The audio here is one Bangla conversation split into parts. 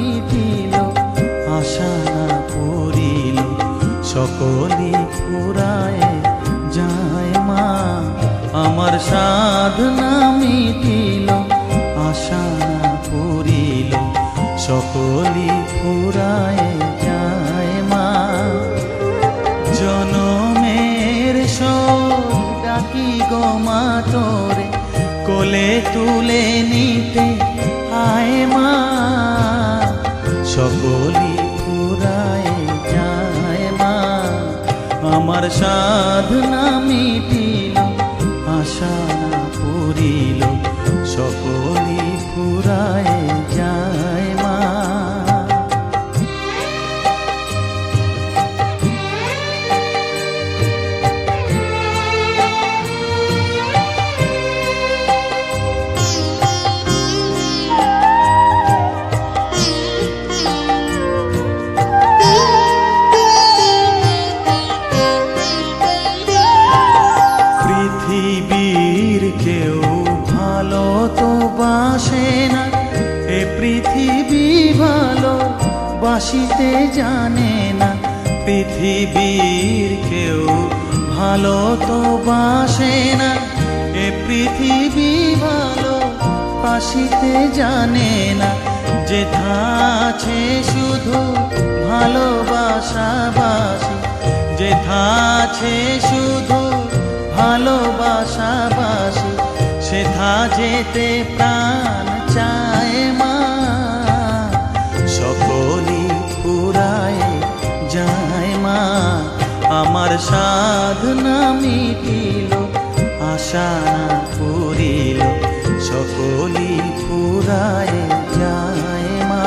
মিটিল, আশা না পূরিল, সকলই ফুরায় যায় মা। আমার সাধনা মিটিল, আশা না পূরিল, সকলই ফুরায় যায় মা। জনমের শোক ডাকি গো মা তোরে, কোলে তুলে নিতে আয় মা। সকলই ফুরায় যায় মা। আমার সাধনা মিটিল, আশা না পূরিল, সকলই ফুরায় যায় মা। পৃথিবীর কেউ ভালো তো বাসে না, এ পৃথিবী ভালো বাসিতে জানে না। পৃথিবীর কেউ ভালো তো বাসে না, এ পৃথিবী ভালো বাসিতে জানে না। যেথা আছে শুধু ভালোবাসাবাসি, যেথা আছে শুধু ভালোবাসাবাসি, সেথা যেতে প্রাণ চায় মা। সকলই ফুরায় যায় মা। আমার সাধনা মিটিল, আশা না পূরিল, সকলই ফুরায় যায় মা।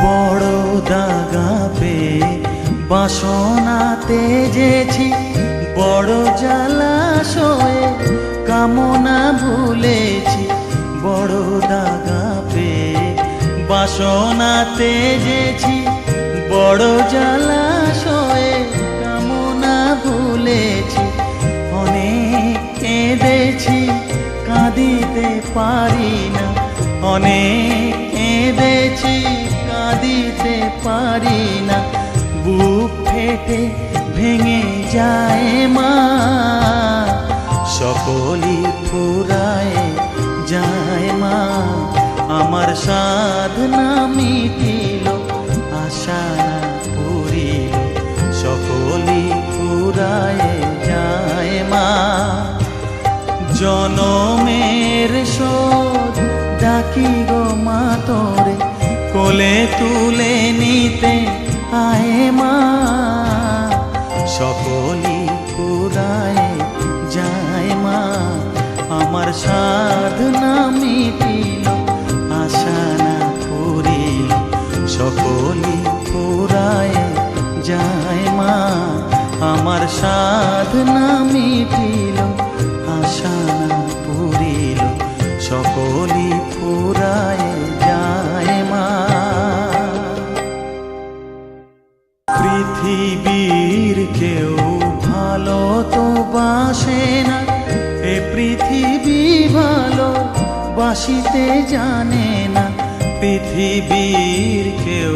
বড় দাগা পেয়ে বাসনা তেজেছি, বড় জলাশয়ে কামনা ভুলেছি। বড় দাগা পেয়ে বাসনা তেজেছি, বড় জলাশয়ে কামনা ভুলেছি। অনেক কেঁদেছি কাঁদিতে পারি না, অনেক কেঁদেছি কাঁদিতে পারি না। বুক ফেটে ভেঙে যায় মা। সকলই ফুরায় যায় মা। আমার সাধনা মিটিল, আশা না পূরিল, সকলই ফুরায় যায় মা। জনমের শোধ ডাকি গো মা তোরে, কোলে তুলে নিতে আয় মা। সকলই ফুরায় যায় মা। আমার সাধনা মিটিল, আশা না পূরিল, সকলই ফুরায় যায় মা। আমার সাধনা মিটিল, আশা না পূরিল, সকলই ফুরায় যায় মা। পৃথিবীর কেউ ভালো তো বাসে না, এ পৃথিবী ভালো বাসিতে জানে না। পৃথিবীর কেউ